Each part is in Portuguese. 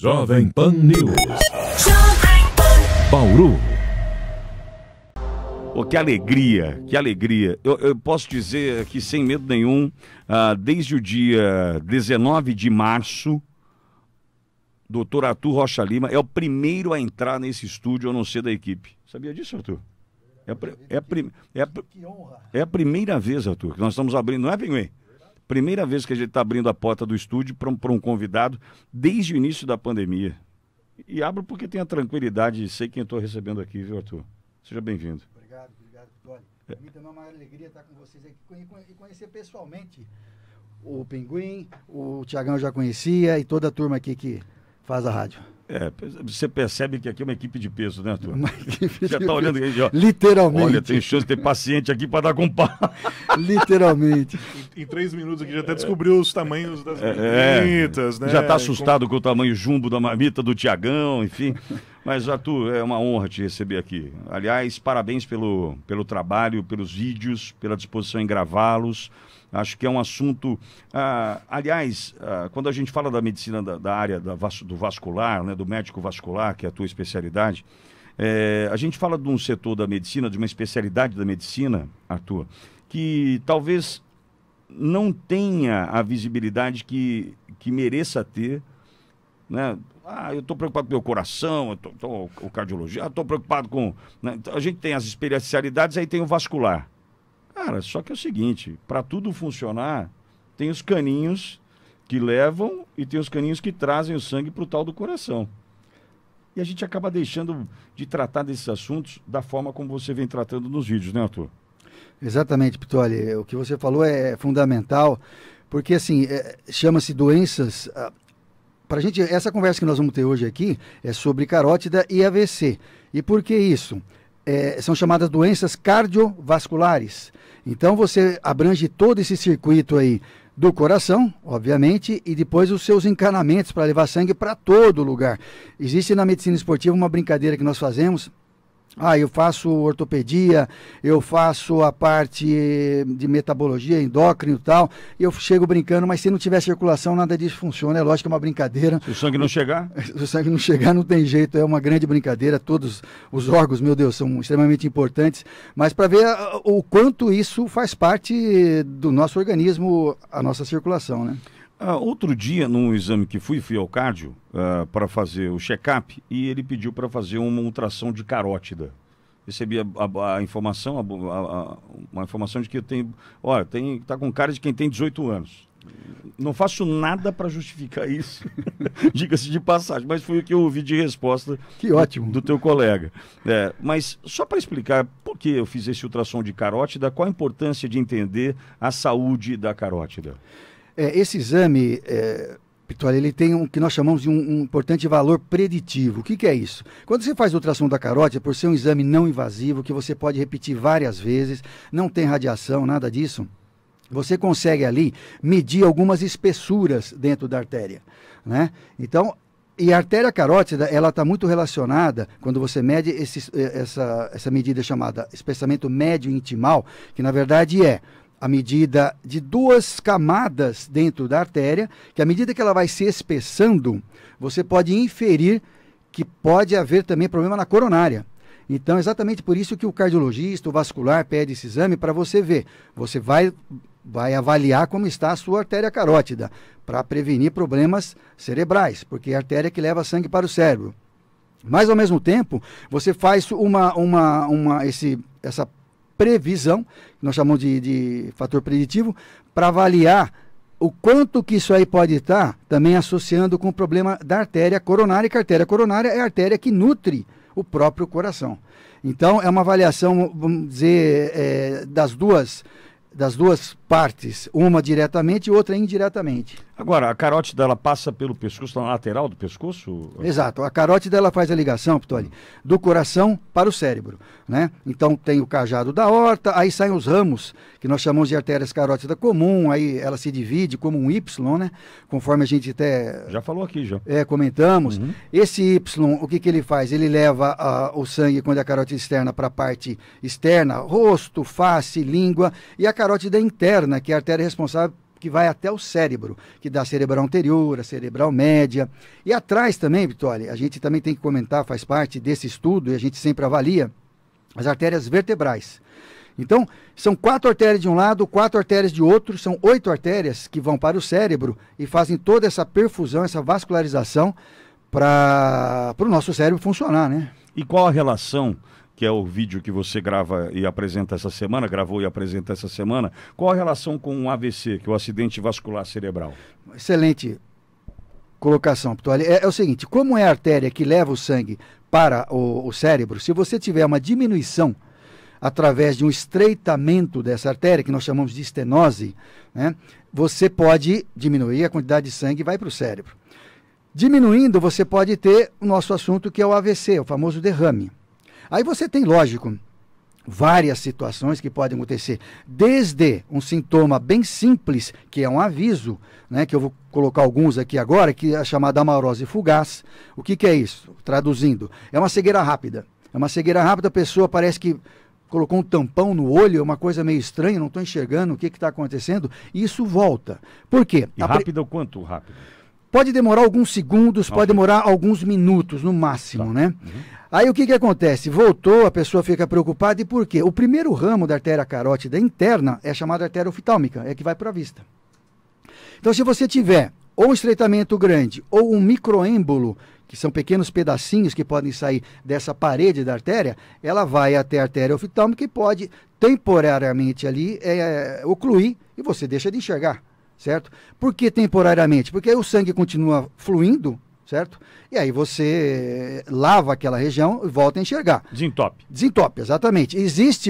Jovem Pan News. Bauru. Oh, que alegria, que alegria. Eu posso dizer aqui sem medo nenhum, desde o dia 19 de março, Dr. Arthur Rocha Lima é o primeiro a entrar nesse estúdio a não ser da equipe. Sabia disso, Arthur? É a primeira vez, Arthur, que nós estamos abrindo, não é, Pinguim? Primeira vez que a gente está abrindo a porta do estúdio para um convidado desde o início da pandemia. E abro porque tenho a tranquilidade de sei quem estou recebendo aqui, viu, Arthur? Seja bem-vindo. Obrigado, Vitória. Para mim também é uma alegria estar com vocês aqui e conhecer pessoalmente o Pinguim, o Tiagão eu já conhecia e toda a turma aqui que faz a rádio. Você percebe que aqui é uma equipe de peso, né, Arthur? Uma equipe Já de está olhando aí, ó. Literalmente. Olha, tem chance de ter paciente aqui para dar com pau. Literalmente. Em 3 minutos aqui já até descobriu os tamanhos das marmitas, né? Já está assustado com o tamanho jumbo da marmita do Tiagão, enfim. Mas, Arthur, é uma honra te receber aqui. Aliás, parabéns pelo trabalho, pelos vídeos, pela disposição em gravá-los. Acho que é um assunto... quando a gente fala da medicina da área do vascular, né, do médico vascular, que é a tua especialidade, a gente fala de um setor da medicina, de uma especialidade da medicina, Arthur, que talvez não tenha a visibilidade que mereça ter, né? Eu estou preocupado com o meu coração, o cardiologia, estou preocupado com... Né? Então, a gente tem as especialidades, aí tem o vascular. Cara, só que é o seguinte, para tudo funcionar, tem os caninhos que levam e tem os caninhos que trazem o sangue para o tal do coração. E a gente acaba deixando de tratar desses assuntos da forma como você vem tratando nos vídeos, né, Arthur? Exatamente, Pitoli. O que você falou é fundamental, porque assim, chama-se doenças... Pra gente, essa conversa que nós vamos ter hoje aqui é sobre carótida e AVC. E por que isso? São chamadas doenças cardiovasculares. Então você abrange todo esse circuito aí do coração, obviamente, e depois os seus encanamentos para levar sangue para todo lugar. Existe na medicina esportiva uma brincadeira que nós fazemos. Eu faço ortopedia, eu faço a parte de metabologia, endócrino e tal, e eu chego brincando, mas se não tiver circulação, nada disso funciona. É lógico que é uma brincadeira. Se o sangue não chegar? Se o sangue não chegar, não tem jeito, é uma grande brincadeira. Todos os órgãos, meu Deus, são extremamente importantes, mas para ver o quanto isso faz parte do nosso organismo, a nossa circulação, né? Outro dia, num exame que fui ao cardio para fazer o check-up e ele pediu para fazer uma ultrassom de carótida. Recebi a informação, uma informação de que eu tenho... Olha, tá com cara de quem tem 18 anos. Não faço nada para justificar isso, diga-se de passagem, mas foi o que eu ouvi de resposta. Que ótimo. Do teu colega. Mas só para explicar por que eu fiz esse ultrassom de carótida, qual a importância de entender a saúde da carótida? Esse exame, Pitoli, ele tem o que nós chamamos de um importante valor preditivo. O que é isso? Quando você faz ultrassom da carótida, por ser um exame não invasivo, que você pode repetir várias vezes, não tem radiação, nada disso, você consegue ali medir algumas espessuras dentro da artéria, né? Então, e a artéria carótida, ela está muito relacionada, quando você mede essa medida chamada espessamento médio intimal, que na verdade é a medida de 2 camadas dentro da artéria, que à medida que ela vai se espessando, você pode inferir que pode haver também problema na coronária. Então, exatamente por isso que o cardiologista, o vascular, pede esse exame para você ver. Você vai avaliar como está a sua artéria carótida, para prevenir problemas cerebrais, porque é a artéria que leva sangue para o cérebro. Mas, ao mesmo tempo, você faz essa previsão, que nós chamamos de fator preditivo, para avaliar o quanto que isso aí pode estar também associando com o problema da artéria coronária, que a artéria coronária é a artéria que nutre o próprio coração. Então, é uma avaliação, vamos dizer, das duas partes, uma diretamente e outra indiretamente. Agora, a carótida, ela passa pelo pescoço, na lateral do pescoço? Exato. A carótida, ela faz a ligação, Pitoli, do coração para o cérebro, né? Então, tem o cajado da aorta, aí saem os ramos, que nós chamamos de artérias carótida comum, aí ela se divide como um Y, né? Conforme a gente até... Já falou aqui, já. Comentamos. Esse Y, o que ele faz? Ele leva o sangue, quando é a carótida externa, para a parte externa, rosto, face, língua, e a carótida interna, que é a artéria responsável que vai até o cérebro, que dá a cerebral anterior, a cerebral média. E atrás também, Vittorio, a gente também tem que comentar, faz parte desse estudo, e a gente sempre avalia as artérias vertebrais. Então, são 4 artérias de um lado, 4 artérias de outro, são 8 artérias que vão para o cérebro e fazem toda essa perfusão, essa vascularização para o nosso cérebro funcionar, né? E qual a relação, que é o vídeo que você grava e apresenta essa semana, gravou e apresenta essa semana, qual a relação com o AVC, que é o acidente vascular cerebral? Excelente colocação, Vittorio. É o seguinte, como é a artéria que leva o sangue para o cérebro, se você tiver uma diminuição através de um estreitamento dessa artéria, que nós chamamos de estenose, né, você pode diminuir a quantidade de sangue e vai para o cérebro. Diminuindo, você pode ter o nosso assunto, que é o AVC, o famoso derrame. Aí você tem, lógico, várias situações que podem acontecer, desde um sintoma bem simples, que é um aviso, né, que eu vou colocar alguns aqui agora, que é a chamada amarose fugaz. O que é isso? Traduzindo, é uma cegueira rápida. É uma cegueira rápida, a pessoa parece que colocou um tampão no olho, uma coisa meio estranha, não estou enxergando o que está acontecendo, e isso volta. Por quê? E rápido, quanto rápido? Pode demorar alguns segundos, pode demorar alguns minutos no máximo, né? Aí o que acontece? Voltou, a pessoa fica preocupada, e por quê? O primeiro ramo da artéria carótida interna é chamada artéria oftálmica, é que vai para a vista. Então, se você tiver ou um estreitamento grande ou um microêmbolo, que são pequenos pedacinhos que podem sair dessa parede da artéria, ela vai até a artéria oftálmica e pode temporariamente ali ocluir e você deixa de enxergar, certo? Por que temporariamente? Porque aí o sangue continua fluindo, certo? E aí você lava aquela região e volta a enxergar. Desentope. Desentope, exatamente. Existe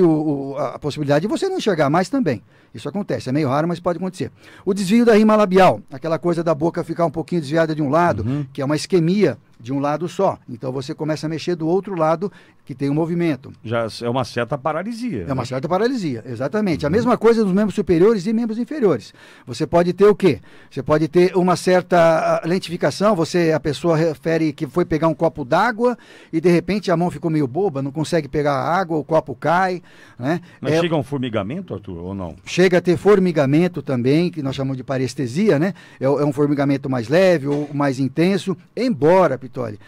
a possibilidade de você não enxergar mais também. Isso acontece, é meio raro, mas pode acontecer. O desvio da rima labial, aquela coisa da boca ficar um pouquinho desviada de um lado, que é uma isquemia de um lado só. Então você começa a mexer do outro lado, que tem um movimento. Já é uma certa paralisia. É uma certa paralisia, exatamente. A mesma coisa dos membros superiores e membros inferiores. Você pode ter o quê? Você pode ter uma certa lentificação, a pessoa refere que foi pegar um copo d'água e de repente a mão ficou meio boba, não consegue pegar a água, o copo cai, né? Mas chega a um formigamento, Arthur, ou não? Chega a ter formigamento também, que nós chamamos de parestesia, né? É um formigamento mais leve ou mais intenso, embora, Vittorio,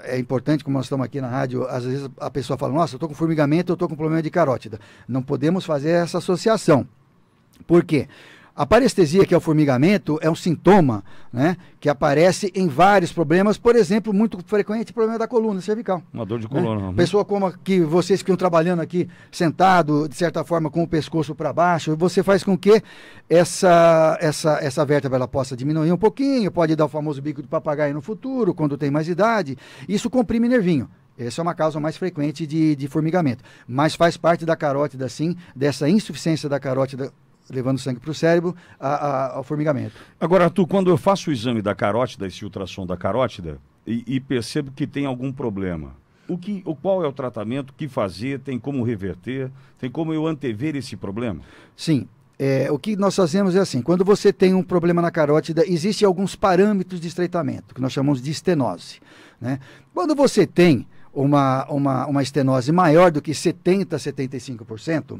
é importante, como nós estamos aqui na rádio, às vezes a pessoa fala, nossa, eu estou com formigamento, eu estou com problema de carótida. Não podemos fazer essa associação. Por quê? A parestesia, que é o formigamento, é um sintoma, né, que aparece em vários problemas, por exemplo, muito frequente, problema da coluna cervical. Uma dor de coluna. Né? Pessoa como que vocês que estão trabalhando aqui, sentado, de certa forma, com o pescoço para baixo, você faz com que essa vértebra ela possa diminuir um pouquinho, pode dar o famoso bico de papagaio no futuro, quando tem mais idade. Isso comprime nervinho. Essa é uma causa mais frequente de formigamento. Mas faz parte da carótida, sim, dessa insuficiência da carótida, levando sangue para o cérebro, ao formigamento. Agora, Arthur, quando eu faço o exame da carótida, esse ultrassom da carótida, e percebo que tem algum problema, qual é o tratamento, o que fazer, tem como reverter, tem como eu antever esse problema? Sim. O que nós fazemos é assim, quando você tem um problema na carótida, existem alguns parâmetros de estreitamento, que nós chamamos de estenose, né? Quando você tem uma estenose maior do que 70%, 75%,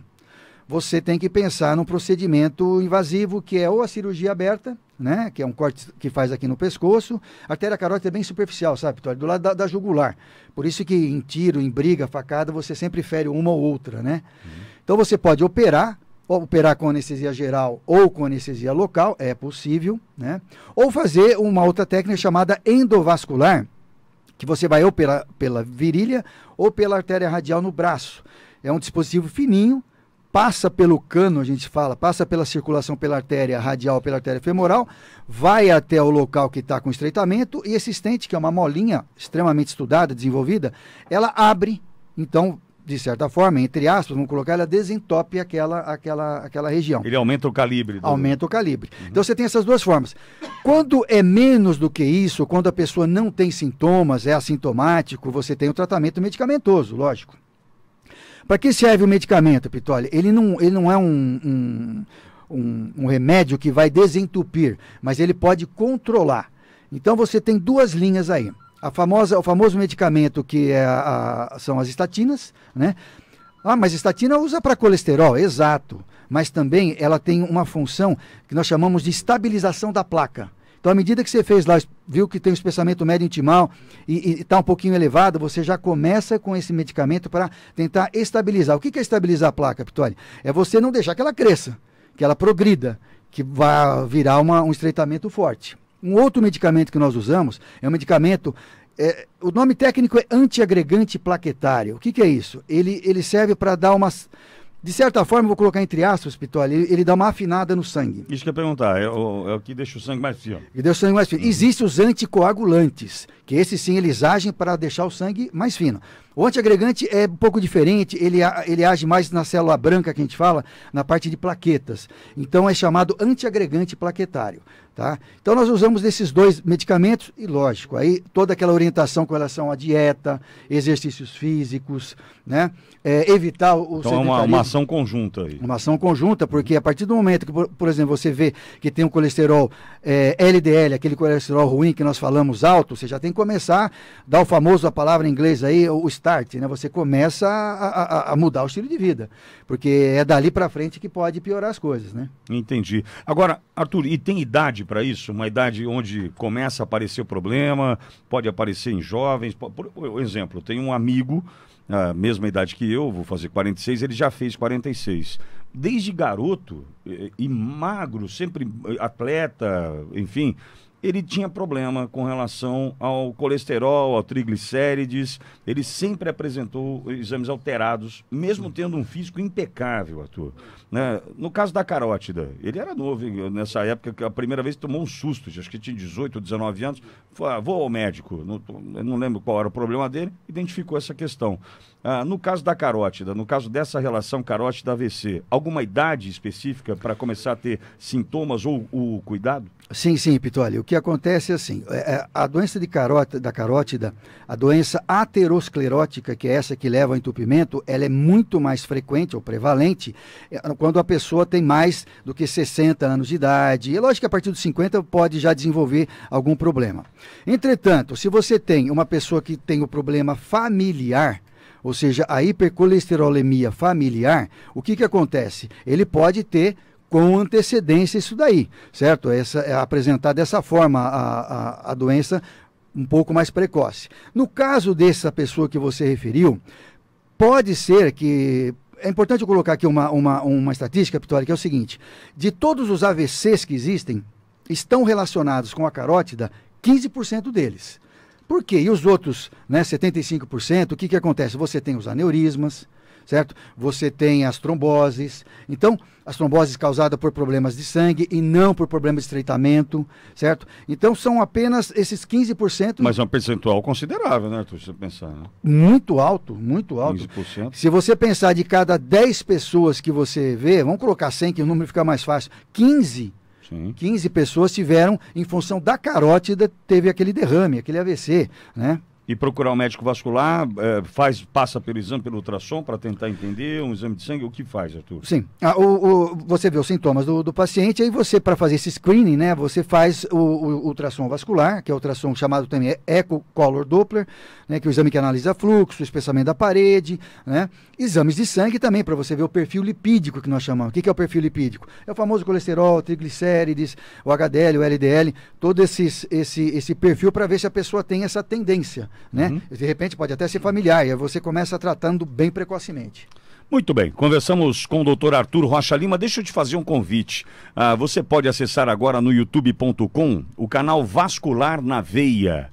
você tem que pensar num procedimento invasivo, que é ou a cirurgia aberta, né, que é um corte que faz aqui no pescoço. A artéria carótida é bem superficial, sabe, Vittorio? Do lado da jugular. Por isso que em tiro, em briga, facada, você sempre fere uma ou outra, né? Então você pode operar com anestesia geral ou com anestesia local, é possível, né? Ou fazer uma outra técnica chamada endovascular, que você vai operar pela virilha ou pela artéria radial no braço. É um dispositivo fininho, passa pelo cano, a gente fala, passa pela circulação pela artéria radial, pela artéria femoral, vai até o local que está com estreitamento, e esse stent, que é uma molinha extremamente estudada, desenvolvida, ela abre, então, de certa forma, entre aspas, vamos colocar, ela desentope aquela região. Ele aumenta o calibre. Aumenta o calibre. Então você tem essas duas formas. Quando é menos do que isso, quando a pessoa não tem sintomas, é assintomático, você tem o tratamento medicamentoso, lógico. Para que serve o medicamento, Vittorio? Ele não é um remédio que vai desentupir, mas ele pode controlar. Então você tem duas linhas aí. O famoso medicamento que são as estatinas, né? Ah, mas estatina usa para colesterol, exato. Mas também ela tem uma função que nós chamamos de estabilização da placa. Então, à medida que você fez lá, viu que tem um espessamento médio intimal e está um pouquinho elevado, você já começa com esse medicamento para tentar estabilizar. O que é estabilizar a placa, Pitoli? É você não deixar que ela cresça, que ela progrida, que vai virar um estreitamento forte. Um outro medicamento que nós usamos é um medicamento... o nome técnico é antiagregante plaquetário. O que é isso? Ele serve para dar umas... De certa forma, vou colocar entre aspas, Pitoli, ele dá uma afinada no sangue. Isso que eu ia perguntar, é o que deixa o sangue mais fino. Que deixa o sangue mais fino. Existem os anticoagulantes, que esses sim eles agem para deixar o sangue mais fino. O antiagregante é um pouco diferente, ele age mais na célula branca que a gente fala, na parte de plaquetas. Então é chamado antiagregante plaquetário. Tá? Então nós usamos esses dois medicamentos e, lógico, aí toda aquela orientação com relação à dieta, exercícios físicos, né? Evitar o Então é uma ação conjunta aí. Uma ação conjunta, porque a partir do momento que, por exemplo, você vê que tem um colesterol LDL, aquele colesterol ruim que nós falamos alto, você já tem que começar a dar a palavra em inglês aí, o start, né? Você começa a mudar o estilo de vida, porque é dali para frente que pode piorar as coisas, né? Entendi. Agora, Arthur, e tem idade para isso? Uma idade onde começa a aparecer o problema, pode aparecer em jovens? Por exemplo, tem um amigo, a mesma idade que eu, vou fazer 46, ele já fez 46. Desde garoto e magro, sempre atleta, enfim, ele tinha problema com relação ao colesterol, ao triglicérides. Ele sempre apresentou exames alterados, mesmo tendo um físico impecável, Arthur. Né? No caso da carótida, ele era novo, nessa época, a primeira vez tomou um susto, acho que tinha 18 ou 19 anos, falou, vou ao médico, não lembro qual era o problema dele, identificou essa questão. No caso da carótida, no caso dessa relação carótida-AVC, alguma idade específica para começar a ter sintomas ou o cuidado? Sim, Pitoli. O que acontece é assim, a doença da carótida, a doença aterosclerótica, que é essa que leva ao entupimento, ela é muito mais frequente ou prevalente quando a pessoa tem mais do que 60 anos de idade. E é lógico que a partir dos 50 pode já desenvolver algum problema. Entretanto, se você tem uma pessoa que tem o problema familiar, ou seja, a hipercolesterolemia familiar, o que acontece? Ele pode ter com antecedência isso daí, certo? Apresentar dessa forma a doença um pouco mais precoce. No caso dessa pessoa que você referiu, pode ser que... É importante eu colocar aqui uma estatística, Pitoli, que é o seguinte: de todos os AVCs que existem, estão relacionados com a carótida 15% deles. Por quê? E os outros, né, 75%, o que acontece? Você tem os aneurismas, certo? Você tem as tromboses. Então, as tromboses causadas por problemas de sangue e não por problemas de estreitamento, certo? Então, são apenas esses 15%. Mas é um percentual considerável, né, Arthur, se você pensar, né? Muito alto, muito alto. 15%. Se você pensar de cada 10 pessoas que você vê, vamos colocar 100, que o número fica mais fácil, 15 pessoas tiveram, em função da carótida, teve aquele derrame, aquele AVC, né? E procurar um médico vascular, passa pelo exame, pelo ultrassom, para tentar entender, um exame de sangue, o que faz, Arthur? Sim. Você vê os sintomas do paciente, aí você, para fazer esse screening, né, você faz o ultrassom vascular, que é o ultrassom chamado também Echo Color Doppler, né, que é o exame que analisa fluxo, espessamento da parede, né? Exames de sangue também, para você ver o perfil lipídico que nós chamamos. O que é o perfil lipídico? É o famoso colesterol, triglicérides, o HDL, o LDL, todo esse perfil para ver se a pessoa tem essa tendência, né? De repente pode até ser familiar, e aí você começa tratando bem precocemente. Muito bem, conversamos com o Dr. Arthur Rocha Lima. Deixa eu te fazer um convite. Você pode acessar agora no youtube.com o canal Vascular na Veia.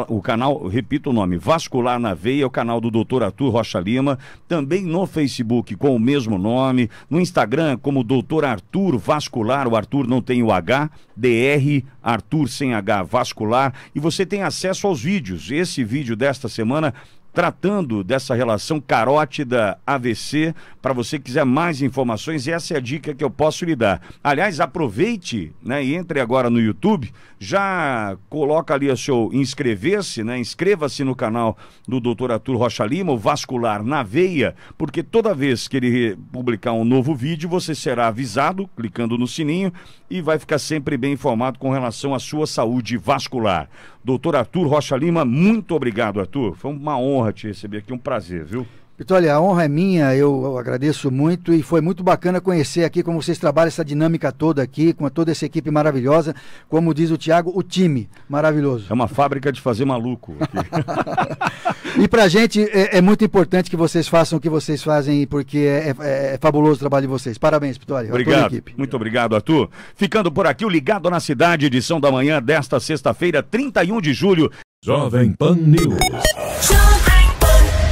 O canal, repito o nome, Vascular na Veia, é o canal do Dr. Arthur Rocha Lima, também no Facebook com o mesmo nome, no Instagram como Dr. Arthur Vascular, o Arthur não tem o H, DR, Arthur sem H, Vascular, e você tem acesso aos vídeos. Esse vídeo desta semana tratando dessa relação carótida-AVC, para você que quiser mais informações, essa é a dica que eu posso lhe dar. Aliás, aproveite, né, e entre agora no YouTube, já coloca ali o seu inscrever-se, né, inscreva-se no canal do Dr. Arthur Rocha Lima, o Vascular na Veia, porque toda vez que ele publicar um novo vídeo, você será avisado, clicando no sininho, e vai ficar sempre bem informado com relação à sua saúde vascular. Dr. Arthur Rocha Lima, muito obrigado, Arthur. Foi uma honra te receber aqui, um prazer, viu? Pitoli, a honra é minha, eu agradeço muito e foi muito bacana conhecer aqui como vocês trabalham essa dinâmica toda aqui, com toda essa equipe maravilhosa, como diz o Thiago, o time maravilhoso. É uma fábrica de fazer maluco aqui. E pra gente é muito importante que vocês façam o que vocês fazem, porque é fabuloso o trabalho de vocês. Parabéns, Pitoli. Obrigado, muito obrigado, Arthur. Ficando por aqui o Ligado na Cidade, edição da manhã desta sexta-feira, 31 de julho. Jovem Pan News.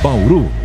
Bauru.